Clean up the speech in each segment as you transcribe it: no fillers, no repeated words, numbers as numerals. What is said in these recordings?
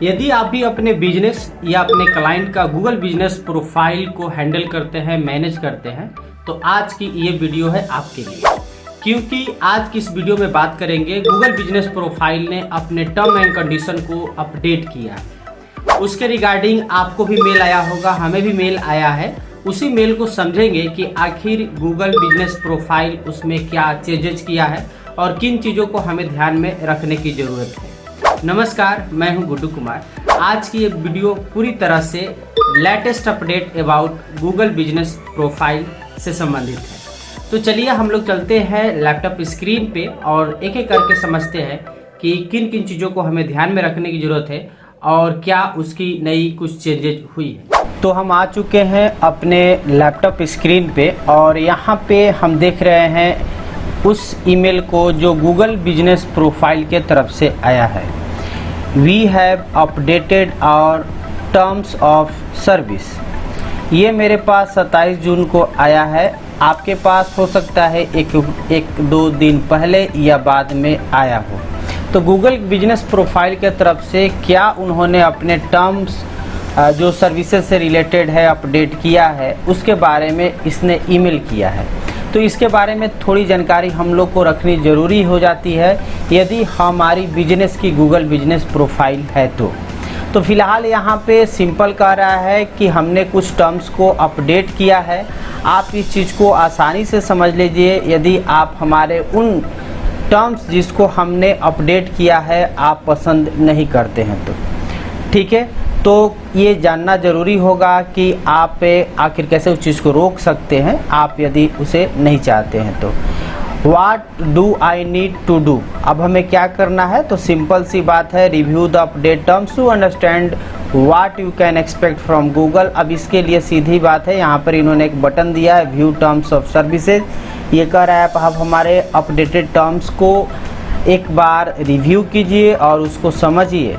यदि आप भी अपने बिजनेस या अपने क्लाइंट का गूगल बिजनेस प्रोफाइल को हैंडल करते हैं, मैनेज करते हैं, तो आज की ये वीडियो है आपके लिए। क्योंकि आज की इस वीडियो में बात करेंगे गूगल बिजनेस प्रोफाइल ने अपने टर्म एंड कंडीशन को अपडेट किया है। उसके रिगार्डिंग आपको भी मेल आया होगा, हमें भी मेल आया है। उसी मेल को समझेंगे कि आखिर गूगल बिजनेस प्रोफाइल उसमें क्या चेंजेस किया है और किन चीज़ों को हमें ध्यान में रखने की ज़रूरत है। नमस्कार, मैं हूं गुड्डू कुमार। आज की ये वीडियो पूरी तरह से latest update about Google business profile से संबंधित है। तो चलिए हम लोग चलते हैं लैपटॉप स्क्रीन पे और एक एक करके समझते हैं कि किन किन चीज़ों को हमें ध्यान में रखने की ज़रूरत है और क्या उसकी नई कुछ चेंजेज हुई है। तो हम आ चुके हैं अपने लैपटॉप स्क्रीन पे और यहाँ पे हम देख रहे हैं उस ईमेल को जो गूगल बिजनेस प्रोफाइल के तरफ से आया है। We have updated our terms of service। ये मेरे पास 27 जून को आया है। आपके पास हो सकता है एक दो दिन पहले या बाद में आया हो। तो गूगल बिजनेस प्रोफाइल के तरफ से क्या उन्होंने अपने टर्म्स जो सर्विसेज से रिलेटेड है अपडेट किया है, उसके बारे में इसने ईमेल किया है। तो इसके बारे में थोड़ी जानकारी हम लोग को रखनी ज़रूरी हो जाती है यदि हमारी बिजनेस की गूगल बिजनेस प्रोफाइल है तो फिलहाल यहाँ पे सिंपल कह रहा है कि हमने कुछ टर्म्स को अपडेट किया है। आप इस चीज़ को आसानी से समझ लीजिए यदि आप हमारे उन टर्म्स जिसको हमने अपडेट किया है आप पसंद नहीं करते हैं तो ठीक है। तो ये जानना ज़रूरी होगा कि आप आखिर कैसे उस चीज़ को रोक सकते हैं आप यदि उसे नहीं चाहते हैं तो। What do I need to do? अब हमें क्या करना है? तो सिंपल सी बात है, review the update terms to understand what you can expect from Google. अब इसके लिए सीधी बात है, यहाँ पर इन्होंने एक बटन दिया है व्यू टर्म्स ऑफ सर्विसेज। ये कह रहा है आप हमारे अपडेटेड टर्म्स को एक बार रिव्यू कीजिए और उसको समझिए।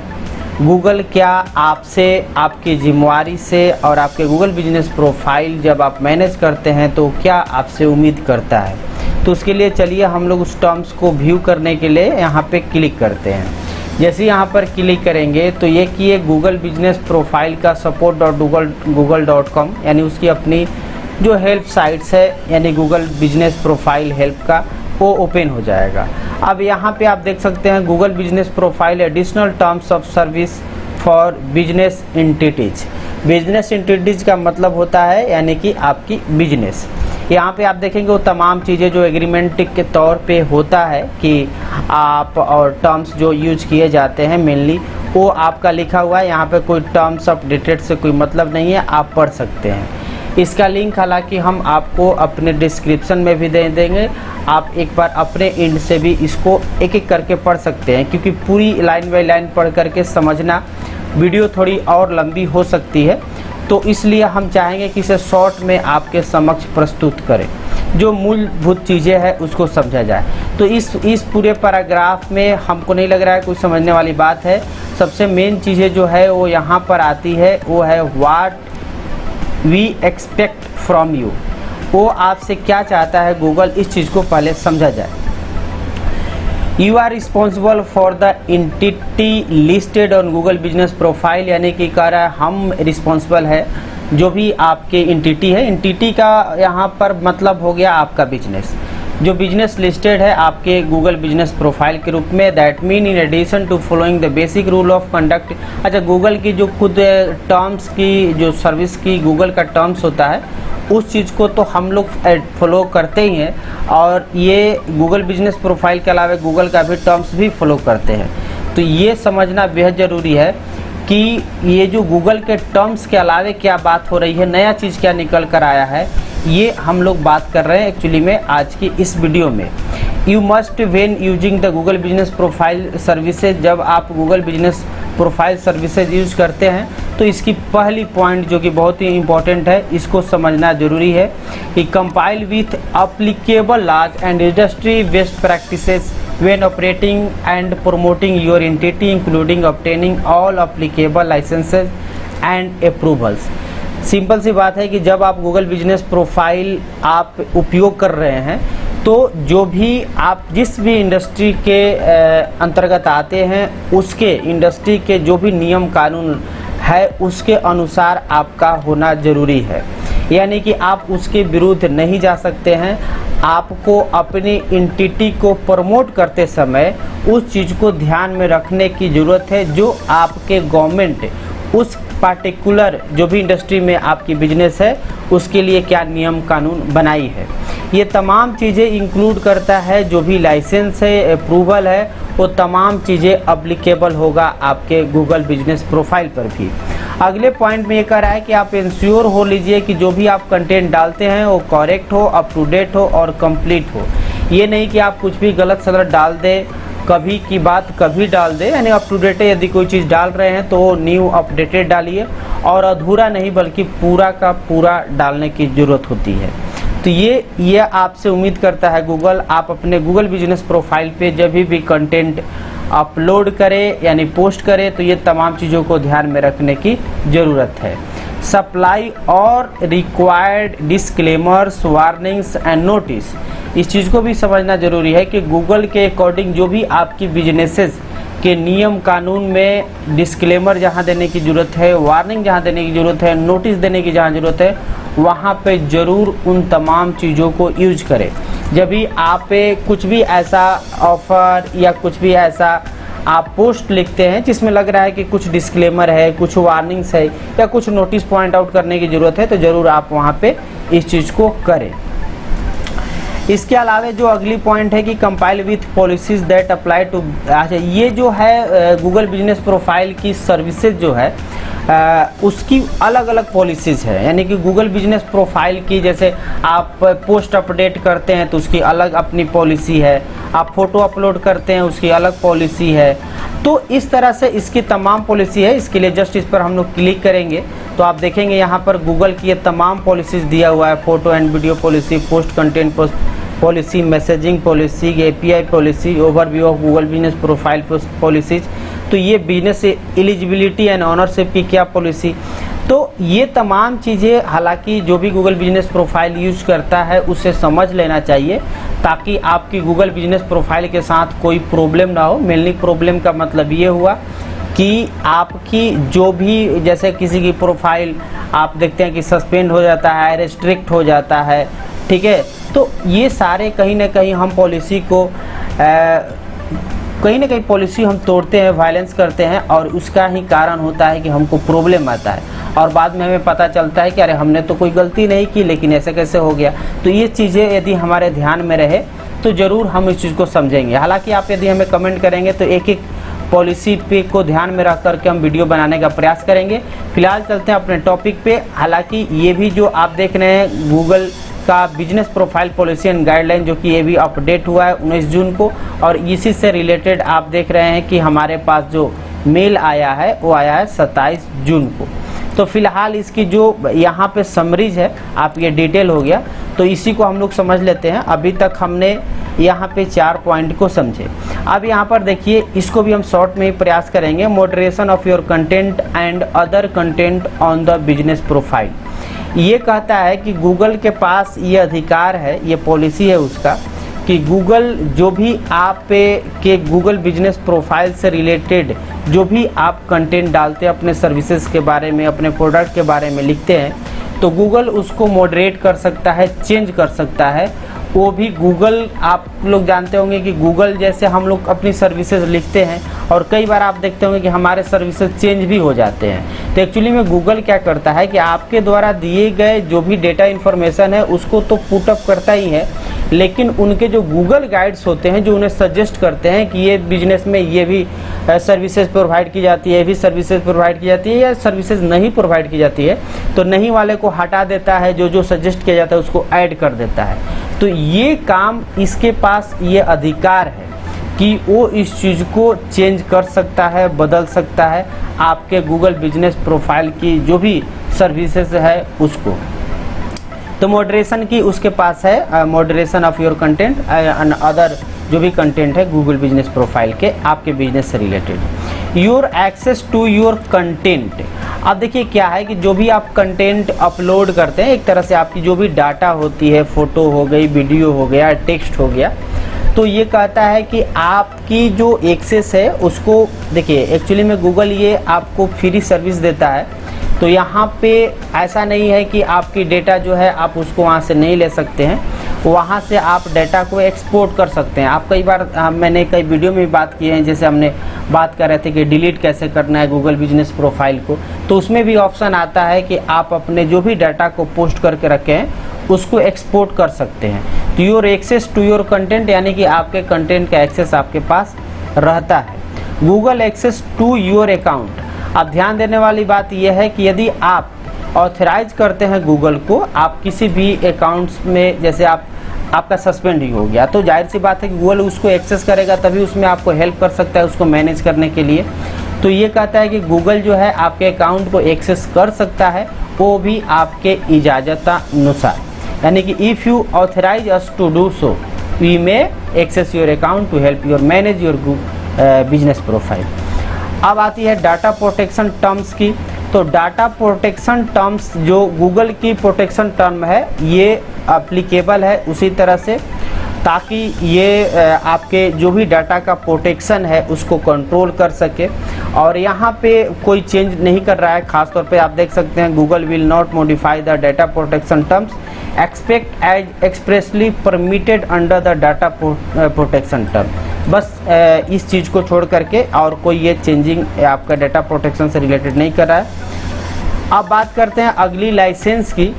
गूगल क्या आपसे, आपकी जिम्मेवारी से और आपके गूगल बिजनेस प्रोफाइल जब आप मैनेज करते हैं तो क्या आपसे उम्मीद करता है। तो उसके लिए चलिए हम लोग उस टर्म्स को व्यू करने के लिए यहाँ पे क्लिक करते हैं। जैसे यहाँ पर क्लिक करेंगे तो ये कि गूगल बिजनेस प्रोफाइल का support.google.com यानी उसकी अपनी जो हेल्प साइट्स है यानी गूगल बिजनेस प्रोफाइल हेल्प का वो ओपन हो जाएगा। अब यहाँ पे आप देख सकते हैं Google business profile additional terms of service for business entities. Business entities का मतलब होता है यानी कि आपकी बिजनेस। यहाँ पे आप देखेंगे वो तमाम चीज़ें जो एग्रीमेंट के तौर पे होता है कि आप और टर्म्स जो यूज किए जाते हैं मेनली वो आपका लिखा हुआ है। यहाँ पे कोई टर्म्स अपडेटेड से कोई मतलब नहीं है, आप पढ़ सकते हैं। इसका लिंक हालांकि हम आपको अपने डिस्क्रिप्शन में भी दे देंगे। आप एक बार अपने एंड से भी इसको एक एक करके पढ़ सकते हैं क्योंकि पूरी लाइन बाय लाइन पढ़ करके समझना वीडियो थोड़ी और लंबी हो सकती है। तो इसलिए हम चाहेंगे कि इसे शॉर्ट में आपके समक्ष प्रस्तुत करें, जो मूलभूत चीज़ें हैं उसको समझा जाए। तो इस पूरे पैराग्राफ में हमको नहीं लग रहा है कुछ समझने वाली बात है। सबसे मेन चीज़ें जो है वो यहाँ पर आती है, वो है what we expect from you. वो आपसे क्या चाहता है गूगल, इस चीज़ को पहले समझा जाए। You are responsible for the entity listed on Google business profile यानी कि कह रहा है हम रिस्पॉन्सिबल है जो भी आपके एंटिटी है। एंटिटी का यहाँ पर मतलब हो गया आपका बिजनेस, जो बिजनेस लिस्टेड है आपके गूगल बिजनेस प्रोफाइल के रूप में। That mean in addition to following the basic rule of conduct. अच्छा, गूगल की जो खुद टर्म्स की जो सर्विस की गूगल का टर्म्स होता है उस चीज़ को तो हम लोग फॉलो करते ही हैं और ये गूगल बिजनेस प्रोफाइल के अलावा गूगल का भी टर्म्स भी फॉलो करते हैं। तो ये समझना बेहद ज़रूरी है कि ये जो गूगल के टर्म्स के अलावा क्या बात हो रही है, नया चीज़ क्या निकल कर आया है, ये हम लोग बात कर रहे हैं एक्चुअली में आज की इस वीडियो में। You must when using the Google business profile services, जब आप Google business profile services use करते हैं तो इसकी पहली पॉइंट जो कि बहुत ही इम्पोर्टेंट है, इसको समझना जरूरी है कि compile with applicable laws and industry best practices when operating and promoting your entity including obtaining all applicable licenses and approvals। Simple सी बात है कि जब आप गूगल बिजनेस प्रोफाइल आप उपयोग कर रहे हैं तो जो भी आप जिस भी इंडस्ट्री के अंतर्गत आते हैं उसके इंडस्ट्री के जो भी नियम कानून है उसके अनुसार आपका होना जरूरी है, यानी कि आप उसके विरुद्ध नहीं जा सकते हैं। आपको अपनी एंटिटी को प्रमोट करते समय उस चीज़ को ध्यान में रखने की ज़रूरत है जो आपके गवर्नमेंट उस पार्टिकुलर जो भी इंडस्ट्री में आपकी बिजनेस है उसके लिए क्या नियम कानून बनाई है। ये तमाम चीज़ें इंक्लूड करता है, जो भी लाइसेंस है, अप्रूवल है, वो तमाम चीज़ें अप्लीकेबल होगा आपके गूगल बिजनेस प्रोफाइल पर भी। अगले पॉइंट में ये कह रहा है कि आप इंश्योर हो लीजिए कि जो भी आप कंटेंट डालते हैं वो करेक्ट हो, अप टू डेट हो और कंप्लीट हो। ये नहीं कि आप कुछ भी गलत सलत डाल दें, कभी की बात कभी डाल दे, यानी अप टू डेट यदि कोई चीज़ डाल रहे हैं तो न्यू अपडेटेड डालिए और अधूरा नहीं बल्कि पूरा का पूरा डालने की ज़रूरत होती है। तो ये आपसे उम्मीद करता है गूगल, आप अपने गूगल बिजनेस प्रोफाइल पे जब भी कंटेंट अपलोड करें यानी पोस्ट करें तो ये तमाम चीज़ों को ध्यान में रखने की ज़रूरत है। सप्लाई और required disclaimers, warnings and notice, इस चीज़ को भी समझना जरूरी है कि गूगल के अकॉर्डिंग जो भी आपकी बिजनेसेस के नियम कानून में डिस्क्लेमर जहां देने की ज़रूरत है, वार्निंग जहां देने की ज़रूरत है, नोटिस देने की जहां ज़रूरत है, वहां पे ज़रूर उन तमाम चीज़ों को यूज करें। जब भी आप कुछ भी ऐसा ऑफ़र या कुछ भी ऐसा आप पोस्ट लिखते हैं जिसमें लग रहा है कि कुछ डिस्क्लेमर है, कुछ वार्निंग्स है या कुछ नोटिस पॉइंट आउट करने की ज़रूरत है, तो ज़रूर आप वहाँ पे इस चीज़ को करें। इसके अलावा जो अगली पॉइंट है कि compile with policies that apply to, अच्छा ये जो है गूगल बिजनेस प्रोफाइल की सर्विसेज जो है उसकी अलग अलग पॉलिसीज़ है, यानी कि गूगल बिजनेस प्रोफाइल की जैसे आप पोस्ट अपडेट करते हैं तो उसकी अलग अपनी पॉलिसी है, आप फ़ोटो अपलोड करते हैं उसकी अलग पॉलिसी है। तो इस तरह से इसकी तमाम पॉलिसी है। इसके लिए जस्ट इस पर हम लोग क्लिक करेंगे तो आप देखेंगे यहाँ पर गूगल की ये तमाम पॉलिसीज़ दिया हुआ है, photo and video policy, post content policy, messaging policy, API policy, overview of Google business profile policies. तो ये बिजनेस एलिजिबिलिटी एंड ऑनरशिप की क्या पॉलिसी, तो ये तमाम चीज़ें हालांकि जो भी गूगल बिजनेस प्रोफाइल यूज करता है उसे समझ लेना चाहिए ताकि आपकी गूगल बिजनेस प्रोफाइल के साथ कोई प्रॉब्लम ना हो। मेनली प्रॉब्लम का मतलब ये हुआ कि आपकी जो भी जैसे किसी की प्रोफाइल आप देखते हैं कि सस्पेंड हो जाता है, रेस्ट्रिक्ट हो जाता है, ठीक है, तो ये सारे कहीं ना कहीं हम पॉलिसी को कहीं ना कहीं पॉलिसी हम तोड़ते हैं, वायलेंस करते हैं और उसका ही कारण होता है कि हमको प्रॉब्लम आता है और बाद में हमें पता चलता है कि अरे हमने तो कोई गलती नहीं की लेकिन ऐसे कैसे हो गया। तो ये चीज़ें यदि हमारे ध्यान में रहे तो ज़रूर हम इस चीज़ को समझेंगे। हालांकि आप यदि हमें कमेंट करेंगे तो एक एक पॉलिसी पे को ध्यान में रख करके हम वीडियो बनाने का प्रयास करेंगे। फिलहाल चलते हैं अपने टॉपिक पे। हालांकि ये भी जो आप देख रहे हैं गूगल का business profile policy and guideline जो कि ये भी अपडेट हुआ है 19 जून को और इसी से रिलेटेड आप देख रहे हैं कि हमारे पास जो मेल आया है वो आया है 27 जून को। तो फिलहाल इसकी जो यहाँ पे समरीज है, आप ये डिटेल हो गया तो इसी को हम लोग समझ लेते हैं। अभी तक हमने यहाँ पे 4 पॉइंट को समझे। अब यहाँ पर देखिए इसको भी हम शॉर्ट में ही प्रयास करेंगे। Moderation of your content and other content on the business profile, ये कहता है कि गूगल के पास ये अधिकार है, ये पॉलिसी है उसका कि गूगल जो भी आप के गूगल बिजनेस प्रोफाइल से रिलेटेड जो भी आप कंटेंट डालते हैं, अपने सर्विसेज के बारे में, अपने प्रोडक्ट के बारे में लिखते हैं, तो गूगल उसको मॉडरेट कर सकता है, चेंज कर सकता है। वो भी गूगल, आप लोग जानते होंगे कि गूगल जैसे हम लोग अपनी सर्विसेज लिखते हैं और कई बार आप देखते होंगे कि हमारे सर्विसेज चेंज भी हो जाते हैं। तो एक्चुअली में गूगल क्या करता है कि आपके द्वारा दिए गए जो भी डेटा इन्फॉर्मेशन है उसको तो पुटअप करता ही है, लेकिन उनके जो गूगल गाइड्स होते हैं जो उन्हें सजेस्ट करते हैं कि ये बिजनेस में ये भी सर्विसेज प्रोवाइड की जाती है, ये भी सर्विसेज प्रोवाइड की जाती है या सर्विसेज नहीं प्रोवाइड की जाती है, तो नहीं वाले को हटा देता है, जो सजेस्ट किया जाता है उसको ऐड कर देता है। तो ये काम इसके पास ये अधिकार है कि वो इस चीज़ को चेंज कर सकता है, बदल सकता है आपके गूगल बिजनेस प्रोफाइल की जो भी सर्विसेज है उसको। तो मॉडरेशन की उसके पास है, moderation of your content and other जो भी कंटेंट है गूगल बिजनेस प्रोफाइल के आपके बिजनेस से related. Your access to your content, अब देखिए क्या है कि जो भी आप कंटेंट अपलोड करते हैं, एक तरह से आपकी जो भी डाटा होती है, फोटो हो गई, वीडियो हो गया, टेक्स्ट हो गया, तो ये कहता है कि आपकी जो एक्सेस है उसको देखिए, एक्चुअली में गूगल ये आपको फ्री सर्विस देता है, तो यहाँ पे ऐसा नहीं है कि आपकी डेटा जो है आप उसको वहाँ से नहीं ले सकते हैं, वहाँ से आप डेटा को एक्सपोर्ट कर सकते हैं। आप कई बार मैंने कई वीडियो में भी बात की है, जैसे हमने बात कर रहे थे कि डिलीट कैसे करना है गूगल बिजनेस प्रोफाइल को, तो उसमें भी ऑप्शन आता है कि आप अपने जो भी डाटा को पोस्ट करके रखे हैं उसको एक्सपोर्ट कर सकते हैं। तो your access to your content, यानी कि आपके कंटेंट का एक्सेस आपके पास रहता है। Google access to your account, अब ध्यान देने वाली बात यह है कि यदि आप ऑथराइज करते हैं गूगल को, आप किसी भी अकाउंट्स में, जैसे आपका सस्पेंड ही हो गया, तो जाहिर सी बात है कि गूगल उसको एक्सेस करेगा, तभी उसमें आपको हेल्प कर सकता है उसको मैनेज करने के लिए। तो ये कहता है कि गूगल जो है आपके अकाउंट को एक्सेस कर सकता है, वो भी आपके इजाज़तानुसार, यानी कि if you authorise us to do so we may access your account to help your manage your business profile. अब आती है डाटा प्रोटेक्शन टर्म्स की। तो डाटा प्रोटेक्शन टर्म्स जो गूगल की प्रोटेक्शन टर्म है, ये एप्लीकेबल है उसी तरह से, ताकि ये आपके जो भी डाटा का प्रोटेक्शन है उसको कंट्रोल कर सके। और यहाँ पे कोई चेंज नहीं कर रहा है, खास तौर पे आप देख सकते हैं Google will not modify the data protection terms expect as expressly permitted under the data protection term. बस इस चीज़ को छोड़ करके और कोई ये चेंजिंग आपका डाटा प्रोटेक्शन से रिलेटेड नहीं कर रहा है। अब बात करते हैं अगली लाइसेंस की।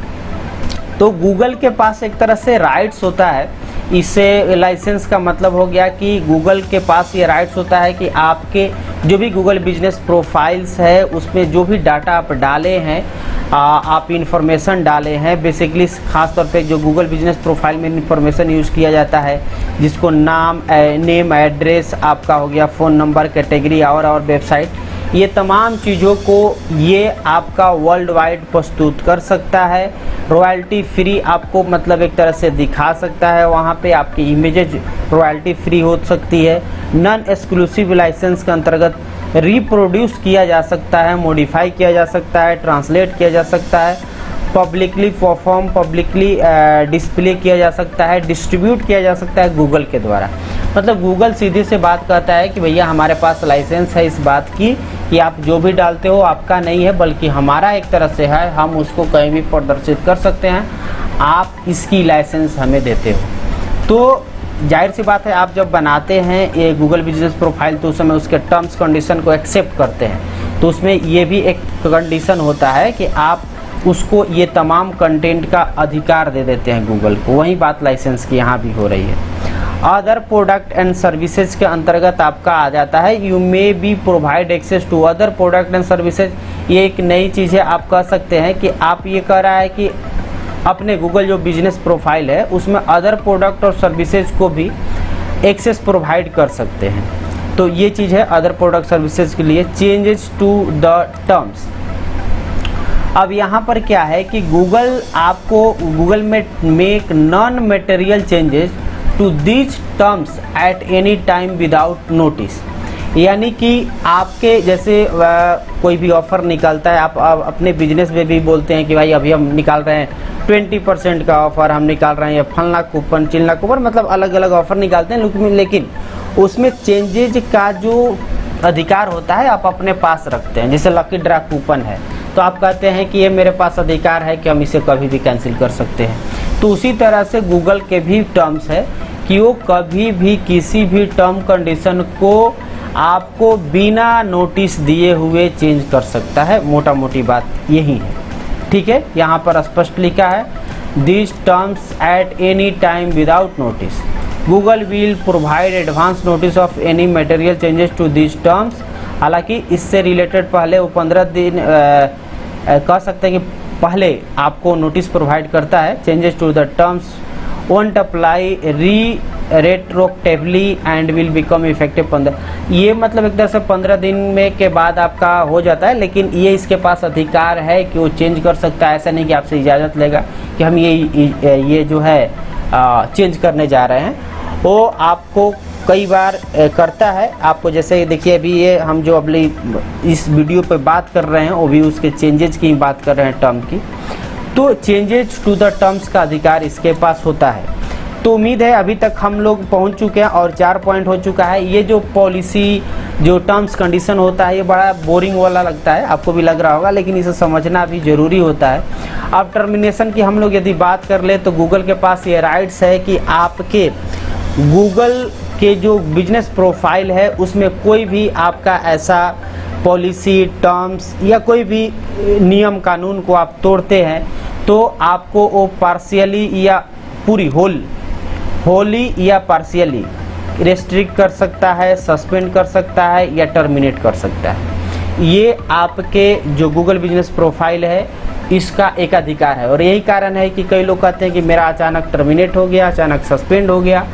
तो गूगल के पास एक तरह से राइट्स होता है, इससे लाइसेंस का मतलब हो गया कि गूगल के पास ये राइट्स होता है कि आपके जो भी गूगल बिजनेस प्रोफाइल्स है उसमें जो भी डाटा आप डाले हैं, आप इंफॉर्मेशन डाले हैं, बेसिकली खास तौर पे जो गूगल बिजनेस प्रोफाइल में इंफॉर्मेशन यूज़ किया जाता है, जिसको नेम, एड्रेस आपका हो गया, फ़ोन नंबर, कैटेगरी और वेबसाइट, ये तमाम चीज़ों को ये आपका वर्ल्ड वाइड प्रस्तुत कर सकता है। रॉयल्टी फ्री आपको मतलब एक तरह से दिखा सकता है, वहाँ पे आपकी इमेजेज रॉयल्टी फ्री हो सकती है। नॉन एक्सक्लूसिव लाइसेंस के अंतर्गत रिप्रोड्यूस किया जा सकता है, मॉडिफाई किया जा सकता है, ट्रांसलेट किया जा सकता है, पब्लिकली परफॉर्म, पब्लिकली डिस्प्ले किया जा सकता है, डिस्ट्रीब्यूट किया जा सकता है गूगल के द्वारा। मतलब गूगल सीधे से बात कहता है कि भैया हमारे पास लाइसेंस है इस बात की कि आप जो भी डालते हो आपका नहीं है, बल्कि हमारा एक तरह से है, हम उसको कहीं भी प्रदर्शित कर सकते हैं, आप इसकी लाइसेंस हमें देते हो। तो जाहिर सी बात है, आप जब बनाते हैं ये गूगल बिजनेस प्रोफाइल तो उस समय उसके टर्म्स कंडीशन को एक्सेप्ट करते हैं, तो उसमें ये भी एक कंडीशन होता है कि आप उसको ये तमाम कंटेंट का अधिकार दे देते हैं गूगल को। वही बात लाइसेंस की यहाँ भी हो रही है। अदर प्रोडक्ट एंड सर्विसेज के अंतर्गत आपका आ जाता है you may be provide access to other product and services. ये एक नई चीज़ है, आप कह सकते हैं कि आप ये कह रहा है कि अपने गूगल जो बिजनेस प्रोफाइल है उसमें अदर प्रोडक्ट और सर्विसेज को भी एक्सेस प्रोवाइड कर सकते हैं। तो ये चीज़ है अदर प्रोडक्ट सर्विसेज के लिए। चेंजेस टू द टर्म्स, अब यहाँ पर क्या है कि Google may make non material changes to these terms at any time without notice. यानी कि आपके जैसे कोई भी ऑफ़र निकलता है, आप अपने बिजनेस में भी बोलते हैं कि भाई अभी हम निकाल रहे हैं 20% का ऑफ़र हम निकाल रहे हैं, या फलना कूपन, चिलना कूपन, मतलब अलग अलग ऑफ़र निकालते हैं, लेकिन उसमें चेंजेज का जो अधिकार होता है आप अपने पास रखते हैं। जैसे लकी ड्रा कूपन है तो आप कहते हैं कि ये मेरे पास अधिकार है कि हम इसे कभी भी कैंसिल कर सकते हैं। तो उसी तरह से गूगल के भी टर्म्स है कि वो कभी भी किसी भी टर्म कंडीशन को आपको बिना नोटिस दिए हुए चेंज कर सकता है। मोटा मोटी बात यही है, ठीक है। यहाँ पर स्पष्ट लिखा है this terms at any time without notice. Google will provide advance notice of any material changes to this terms. हालांकि इससे रिलेटेड पहले वो 15 दिन कह सकते हैं कि पहले आपको नोटिस प्रोवाइड करता है। Changes to the terms won't apply retroactively and will become effective 15। ये मतलब एक तरह से 15 दिन में के बाद आपका हो जाता है, लेकिन ये इसके पास अधिकार है कि वो चेंज कर सकता है। ऐसा नहीं कि आपसे इजाज़त लेगा कि हम ये जो है चेंज करने जा रहे हैं। वो आपको कई बार करता है आपको। जैसे देखिए अभी ये हम जो अगली इस वीडियो पे बात कर रहे हैं वो भी उसके चेंजेज की बात कर रहे हैं, टर्म की। तो चेंजेज टू द टर्म्स का अधिकार इसके पास होता है। तो उम्मीद है अभी तक हम लोग पहुंच चुके हैं और 4 पॉइंट हो चुका है। ये जो पॉलिसी जो टर्म्स कंडीशन होता है ये बड़ा बोरिंग वाला लगता है, आपको भी लग रहा होगा, लेकिन इसे समझना भी ज़रूरी होता है। अब टर्मिनेशन की हम लोग यदि बात कर ले तो गूगल के पास ये राइट्स है कि आपके गूगल के जो बिजनेस प्रोफाइल है उसमें कोई भी आपका ऐसा पॉलिसी टर्म्स या कोई भी नियम कानून को आप तोड़ते हैं तो आपको वो पार्शियली या पूरी होली या पार्शियली रेस्ट्रिक्ट कर सकता है, सस्पेंड कर सकता है या टर्मिनेट कर सकता है। ये आपके जो गूगल बिजनेस प्रोफाइल है इसका एक अधिकार है। और यही कारण है कि कई लोग कहते हैं कि मेरा अचानक टर्मिनेट हो गया, अचानक सस्पेंड हो गया,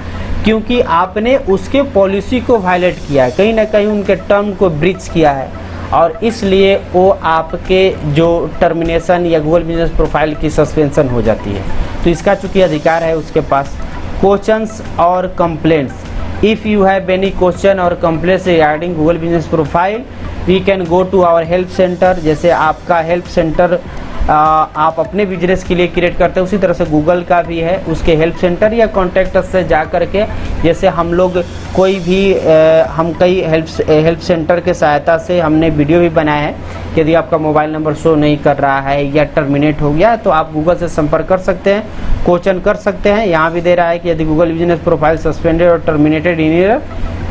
क्योंकि आपने उसके पॉलिसी को वायलेट किया है, कहीं ना कहीं उनके टर्म को ब्रीच किया है, और इसलिए वो आपके जो टर्मिनेशन या गूगल बिजनेस प्रोफाइल की सस्पेंशन हो जाती है। तो इसका चूँकि अधिकार है उसके पास। क्वेश्चंस और complaints, if you have any question और complaints regarding Google business profile we can go to our help centre. जैसे आपका हेल्प सेंटर आप अपने बिजनेस के लिए क्रिएट करते हैं, उसी तरह से गूगल का भी है, उसके हेल्प सेंटर या कॉन्टैक्ट से जा कर के, जैसे हम लोग कोई भी हम कई हेल्प सेंटर के सहायता से हमने वीडियो भी बनाए हैं। यदि आपका मोबाइल नंबर शो नहीं कर रहा है या टर्मिनेट हो गया तो आप गूगल से संपर्क कर सकते हैं, क्वेश्चन कर सकते हैं। यहाँ भी दे रहा है कि यदि गूगल बिजनेस प्रोफाइल सस्पेंडेड और terminated in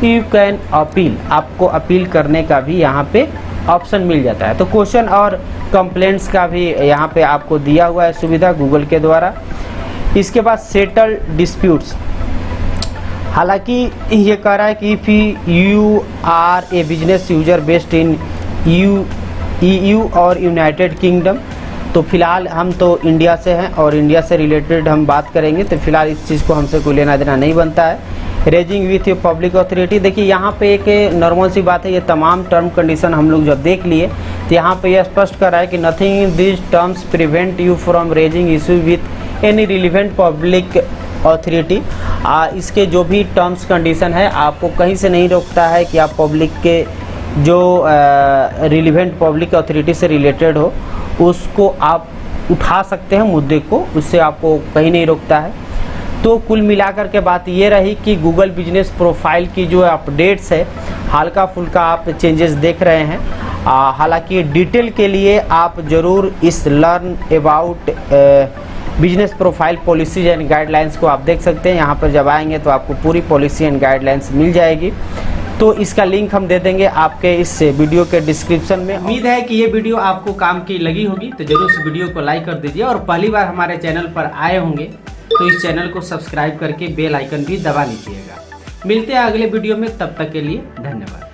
you can appeal, आपको अपील करने का भी यहाँ पे ऑप्शन मिल जाता है। तो क्वेश्चन और कंप्लेंट्स का भी यहाँ पे आपको दिया हुआ है सुविधा गूगल के द्वारा। इसके बाद सेटल डिस्प्यूट्स, हालांकि ये कह रहा है कि if you are a business user based in EU और यूनाइटेड किंगडम, तो फिलहाल हम तो इंडिया से हैं और इंडिया से रिलेटेड हम बात करेंगे, तो फिलहाल इस चीज़ को हमसे कोई लेना देना नहीं बनता है। Raising with your public authority, देखिए यहाँ पे एक नॉर्मल सी बात है, ये तमाम टर्म कंडीशन हम लोग जब देख लिए तो यहाँ पे यह स्पष्ट कर रहा है कि nothing in this terms prevent you from raising issue with any relevant public authority. इसके जो भी टर्म्स कंडीशन है आपको कहीं से नहीं रोकता है कि आप पब्लिक के जो रिलीवेंट पब्लिक अथॉरिटी से रिलेटेड हो उसको आप उठा सकते हैं मुद्दे को, उससे आपको कहीं नहीं रोकता है। तो कुल मिलाकर के बात ये रही कि गूगल बिजनेस प्रोफाइल की जो अपडेट्स है हल्का फुल्का आप चेंजेस देख रहे हैं। हालांकि डिटेल के लिए आप ज़रूर इस learn about business profile policies and guidelines को आप देख सकते हैं। यहाँ पर जब आएंगे तो आपको पूरी पॉलिसी एंड गाइडलाइंस मिल जाएगी। तो इसका लिंक हम दे देंगे आपके इस वीडियो के डिस्क्रिप्शन में। उम्मीद है कि ये वीडियो आपको काम की लगी होगी, तो जरूर इस वीडियो को लाइक कर दीजिए, और पहली बार हमारे चैनल पर आए होंगे तो इस चैनल को सब्सक्राइब करके बेल आइकन भी दबा लीजिएगा। मिलते हैं अगले वीडियो में, तब तक के लिए धन्यवाद।